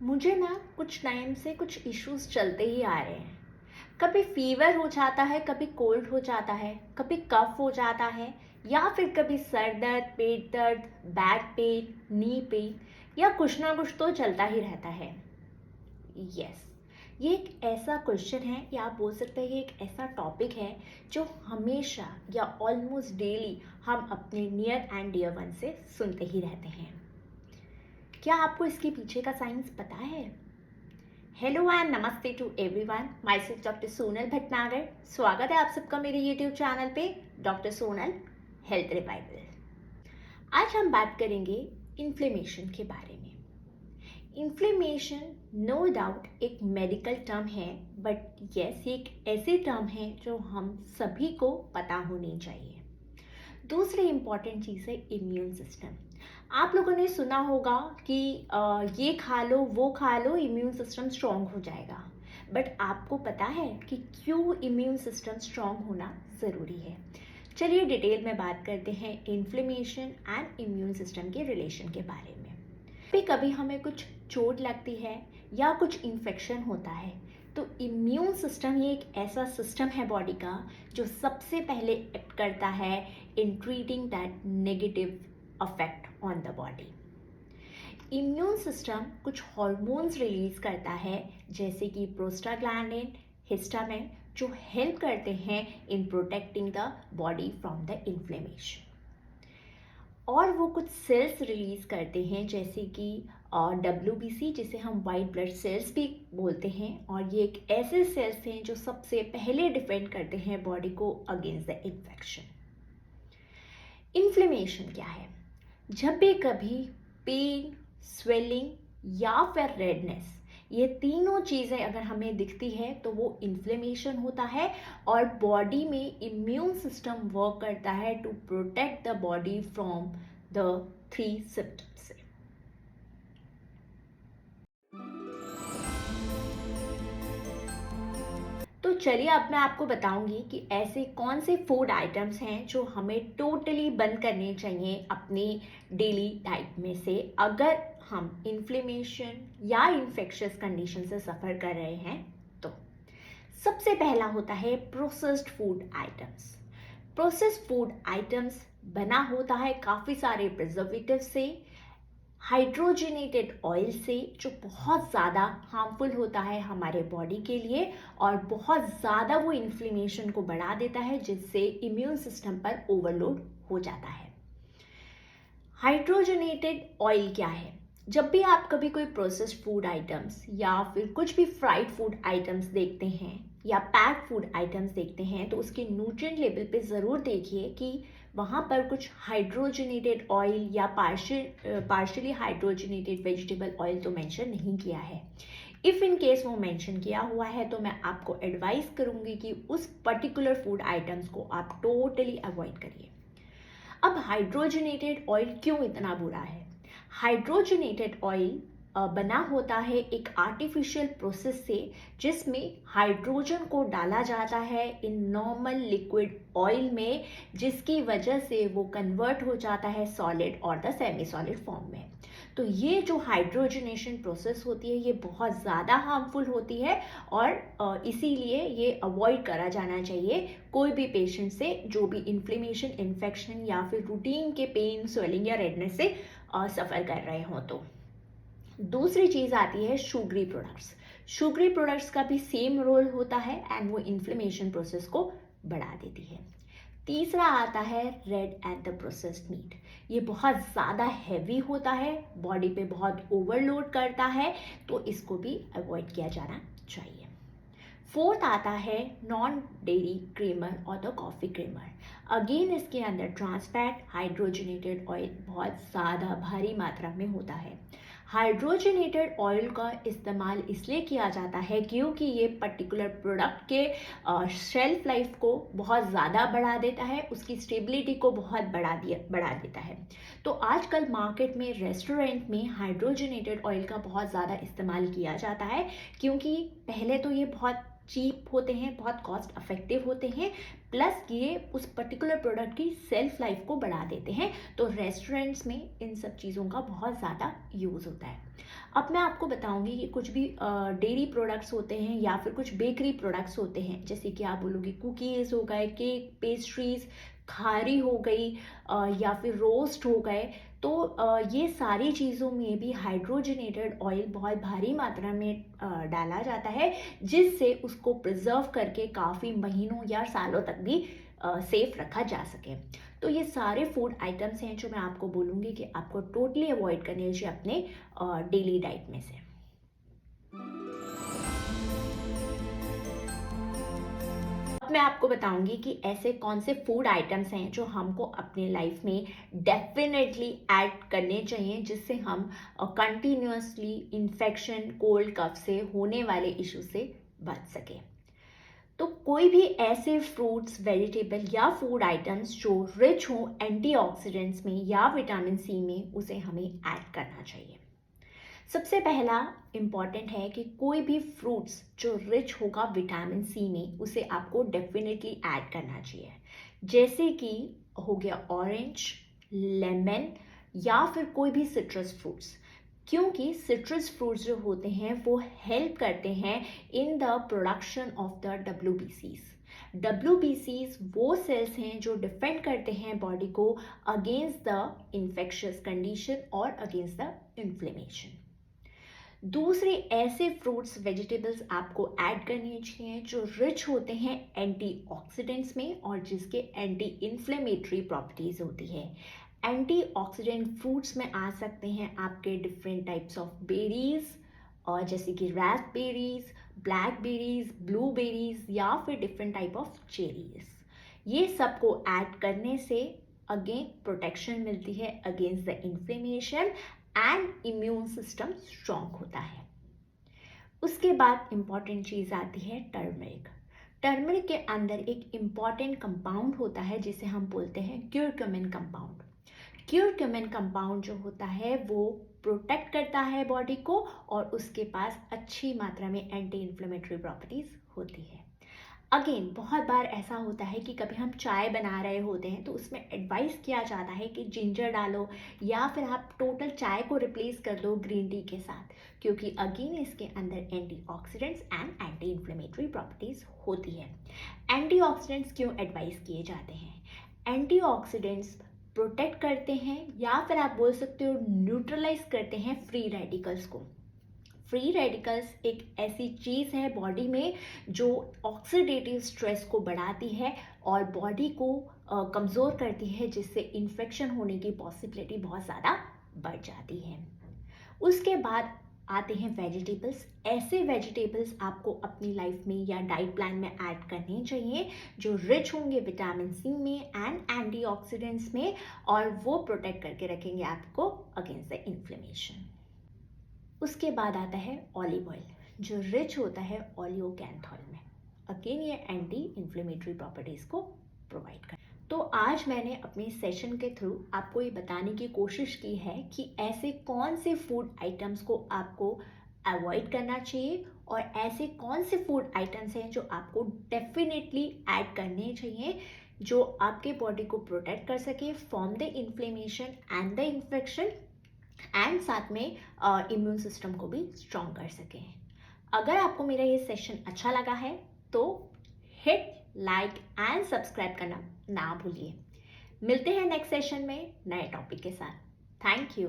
मुझे ना कुछ टाइम से कुछ इश्यूज चलते ही आ रहे हैं। कभी फीवर हो जाता है, कभी कोल्ड हो जाता है, कभी कफ हो जाता है, या फिर कभी सर दर्द, पेट दर्द, बैक पेन, नी पेन, या कुछ ना कुछ तो चलता ही रहता है। यस, ये एक ऐसा क्वेश्चन है, या आप बोल सकते हैं ये एक ऐसा टॉपिक है जो हमेशा या ऑलमोस्ट डेली हम अपने नियर एंड डियर वन से सुनते ही रहते हैं। क्या आपको इसके पीछे का साइंस पता है? हेलो एंड नमस्ते to everyone, myself doctor Sonal Bhatnagar. स्वागत है आप सबका मेरे यूट्यूब चैनल पे डॉक्टर सोनल हेल्थ रिवाइवल। आज हम बात करेंगे इन्फ्लेमेशन के बारे में। इन्फ्लेमेशन नो डाउट एक मेडिकल टर्म है, बट यस ये एक ऐसे टर्म है जो हम सभी को पता होनी चाहिए। दूसरी इम्पॉर्टेंट चीज़ है इम्यून सिस्टम। आप लोगों ने सुना होगा कि ये खा लो वो खा लो, इम्यून सिस्टम स्ट्रॉन्ग हो जाएगा। बट आपको पता है कि क्यों इम्यून सिस्टम स्ट्रॉन्ग होना ज़रूरी है? चलिए डिटेल में बात करते हैं इन्फ्लेमेशन एंड इम्यून सिस्टम के रिलेशन के बारे में। कभी कभी हमें कुछ चोट लगती है या कुछ इन्फेक्शन होता है, तो इम्यून सिस्टम ये एक ऐसा सिस्टम है बॉडी का जो सबसे पहले एक्ट करता है इन treating that negative affect on the body. Immune system कुछ हॉर्मोन्स रिलीज करता है, जैसे कि प्रोस्टाग्लैंडिन, हिस्टामिन, जो हेल्प करते हैं in protecting the body from the inflammation. और वो कुछ सेल्स रिलीज करते हैं, जैसे कि WBC, जिसे हम वाइट ब्लड सेल्स भी बोलते हैं। और ये एक ऐसे सेल्स हैं जो सबसे पहले डिफेंड करते हैं बॉडी को अगेंस्ट द इन्फेक्शन। इन्फ्लेमेशन क्या है? जब भी कभी पेन, स्वेलिंग या फिर रेडनेस, ये तीनों चीज़ें अगर हमें दिखती है तो वो इन्फ्लेमेशन होता है। और बॉडी में इम्यून सिस्टम वर्क करता है to protect the body from the 3 symptoms से। तो चलिए अब मैं आपको बताऊंगी कि ऐसे कौन से फूड आइटम्स हैं जो हमें टोटली बंद करने चाहिए अपनी डेली डाइट में से, अगर हम इन्फ्लेमेशन या इन्फेक्शियस कंडीशन से सफ़र कर रहे हैं तो। सबसे पहला होता है processed food items. Processed food items बना होता है काफ़ी सारे प्रिजर्वेटिव से, हाइड्रोजनेटेड ऑयल से, जो बहुत ज़्यादा हार्मफुल होता है हमारे बॉडी के लिए, और बहुत ज़्यादा वो इन्फ्लेमेशन को बढ़ा देता है, जिससे इम्यून सिस्टम पर ओवरलोड हो जाता है। हाइड्रोजनेटेड ऑयल क्या है? जब भी आप कभी कोई प्रोसेस्ड फूड आइटम्स या फिर कुछ भी फ्राइड फूड आइटम्स देखते हैं या पैक फूड आइटम्स देखते हैं, तो उसके न्यूट्रिएंट लेवल पे ज़रूर देखिए कि वहाँ पर कुछ हाइड्रोजनेटेड ऑयल या पार्शियली हाइड्रोजनेटेड वेजिटेबल ऑयल तो मेंशन नहीं किया है। इफ़ इन केस वो मेंशन किया हुआ है तो मैं आपको एडवाइस करूँगी कि उस पर्टिकुलर फूड आइटम्स को आप टोटली अवॉइड करिए। अब हाइड्रोजनेटेड ऑयल क्यों इतना बुरा है? हाइड्रोजनेटेड ऑयल बना होता है एक आर्टिफिशियल प्रोसेस से, जिसमें हाइड्रोजन को डाला जाता है इन नॉर्मल लिक्विड ऑयल में, जिसकी वजह से वो कन्वर्ट हो जाता है सॉलिड और द सेमी सॉलिड फॉर्म में। तो ये जो हाइड्रोजनेशन प्रोसेस होती है ये बहुत ज़्यादा हार्मफुल होती है, और इसीलिए ये अवॉइड करा जाना चाहिए कोई भी पेशेंट से जो भी इन्फ्लेमेशन, इन्फेक्शन या फिर रूटीन के पेन, स्वेलिंग या रेडनेस से सफ़र कर रहे हों तो। दूसरी चीज़ आती है शुगरी प्रोडक्ट्स। शुगरी प्रोडक्ट्स का भी सेम रोल होता है एंड वो इन्फ्लेमेशन प्रोसेस को बढ़ा देती है। तीसरा आता है red and the processed meat. ये बहुत ज़्यादा हैवी होता है, बॉडी पे बहुत ओवरलोड करता है, तो इसको भी अवॉइड किया जाना चाहिए। फोर्थ आता है नॉन डेयरी क्रीमर और द कॉफ़ी क्रीमर। अगेन इसके अंदर ट्रांस फैट, हाइड्रोजनेटेड ऑयल बहुत ज़्यादा भारी मात्रा में होता है। हाइड्रोजनेटेड ऑयल का इस्तेमाल इसलिए किया जाता है क्योंकि ये पर्टिकुलर प्रोडक्ट के शेल्फ लाइफ को बहुत ज़्यादा बढ़ा देता है, उसकी स्टेबिलिटी को बहुत बढ़ा देता है। तो आजकल मार्केट में, रेस्टोरेंट में हाइड्रोजनेटेड ऑयल का बहुत ज़्यादा इस्तेमाल किया जाता है, क्योंकि पहले तो ये बहुत चीप होते हैं, बहुत कॉस्ट अफेक्टिव होते हैं, प्लस ये उस पर्टिकुलर प्रोडक्ट की सेल्फ लाइफ को बढ़ा देते हैं। तो रेस्टोरेंट्स में इन सब चीज़ों का बहुत ज़्यादा यूज़ होता है। अब मैं आपको बताऊंगी कि कुछ भी डेयरी प्रोडक्ट्स होते हैं या फिर कुछ बेकरी प्रोडक्ट्स होते हैं, जैसे कि आप बोलोगे कुकीज़ हो गए, केक, पेस्ट्रीज़, खारी हो गई, या फिर रोस्ट हो गए। तो ये सारी चीज़ों में भी हाइड्रोजनेटेड ऑयल बहुत भारी मात्रा में डाला जाता है, जिससे उसको प्रिजर्व करके काफ़ी महीनों या सालों तक भी सेफ रखा जा सके। तो ये सारे फूड आइटम्स हैं जो मैं आपको बोलूँगी कि आपको टोटली अवॉइड करने चाहिए अपने डेली डाइट में से। अब मैं आपको बताऊंगी कि ऐसे कौन से फूड आइटम्स हैं जो हमको अपने लाइफ में डेफिनेटली ऐड करने चाहिए, जिससे हम कंटिन्यूसली इन्फेक्शन, कोल्ड कफ से होने वाले इशू से बच सके। तो कोई भी ऐसे फ्रूट्स, वेजिटेबल या फूड आइटम्स जो रिच हों एंटीऑक्सीडेंट्स में या विटामिन सी में, उसे हमें ऐड करना चाहिए। सबसे पहला इम्पॉर्टेंट है कि कोई भी फ्रूट्स जो रिच होगा विटामिन सी में, उसे आपको डेफिनेटली ऐड करना चाहिए। जैसे कि हो गया ऑरेंज, लेमन या फिर कोई भी सिट्रस फ्रूट्स, क्योंकि सिट्रस फ्रूट्स जो होते हैं वो हेल्प करते हैं in the production of the WBCs। WBCs वो सेल्स हैं जो डिफेंड करते हैं बॉडी को अगेंस्ट द इन्फेक्शियस कंडीशन और अगेंस्ट द इन्फ्लेमेशन। दूसरे ऐसे फ्रूट्स, वेजिटेबल्स आपको ऐड करनी चाहिए जो रिच होते हैं एंटीऑक्सीडेंट्स में और जिसके एंटी इन्फ्लेमेटरी प्रॉपर्टीज होती है। एंटीऑक्सीडेंट फ्रूट्स में आ सकते हैं आपके डिफरेंट टाइप्स ऑफ बेरीज, और जैसे कि रास्पबेरीज, ब्लैकबेरीज, ब्लूबेरीज या फिर डिफरेंट टाइप ऑफ चेरीज। ये सबको ऐड करने से अगेन प्रोटेक्शन मिलती है against the inflammation and immune system strong होता है। उसके बाद इंपॉर्टेंट चीज़ आती है टर्मरिक। टर्मरिक के अंदर एक इम्पॉर्टेंट कंपाउंड होता है जिसे हम बोलते हैं क्यूरक्यूमिन कंपाउंड। क्यूरक्यूमिन कंपाउंड जो होता है वो प्रोटेक्ट करता है बॉडी को और उसके पास अच्छी मात्रा में एंटी इन्फ्लेमेटरी प्रॉपर्टीज होती है। अगेन बहुत बार ऐसा होता है कि कभी हम चाय बना रहे होते हैं तो उसमें एडवाइस किया जाता है कि जिंजर डालो या फिर आप टोटल चाय को रिप्लेस कर दो ग्रीन टी के साथ, क्योंकि अगेन इसके अंदर antioxidants and anti inflammatory properties होती है। एंटीऑक्सीडेंट्स क्यों एडवाइस किए जाते हैं? एंटीऑक्सीडेंट्स प्रोटेक्ट करते हैं या फिर आप बोल सकते हो न्यूट्रलाइज करते हैं फ्री रेडिकल्स को। फ्री रेडिकल्स एक ऐसी चीज़ है बॉडी में जो ऑक्सीडेटिव स्ट्रेस को बढ़ाती है और बॉडी को कमज़ोर करती है, जिससे इन्फेक्शन होने की पॉसिबिलिटी बहुत ज़्यादा बढ़ जाती है। उसके बाद आते हैं वेजिटेबल्स। ऐसे वेजिटेबल्स आपको अपनी लाइफ में या डाइट प्लान में ऐड करने चाहिए जो रिच होंगे विटामिन सी में एंड एंटीऑक्सीडेंट्स में, और वो प्रोटेक्ट करके रखेंगे आपको अगेंस्ट द इन्फ्लेमेशन। उसके बाद आता है ऑलिव ऑयल जो रिच होता है ओलियोकैंथोल में। अगेन ये एंटी इन्फ्लेमेटरी प्रॉपर्टीज को प्रोवाइड कर। तो आज मैंने अपने सेशन के थ्रू आपको ये बताने की कोशिश की है कि ऐसे कौन से फूड आइटम्स को आपको अवॉइड करना चाहिए और ऐसे कौन से फूड आइटम्स हैं जो आपको डेफिनेटली ऐड करने चाहिए जो आपके बॉडी को प्रोटेक्ट कर सके from the inflammation and the infection and साथ में इम्यून सिस्टम को भी स्ट्रॉन्ग कर सकें। अगर आपको मेरा ये सेशन अच्छा लगा है तो हिट लाइक एंड सब्सक्राइब करना ना भूलिए। मिलते हैं नेक्स्ट सेशन में नए टॉपिक के साथ। Thank you.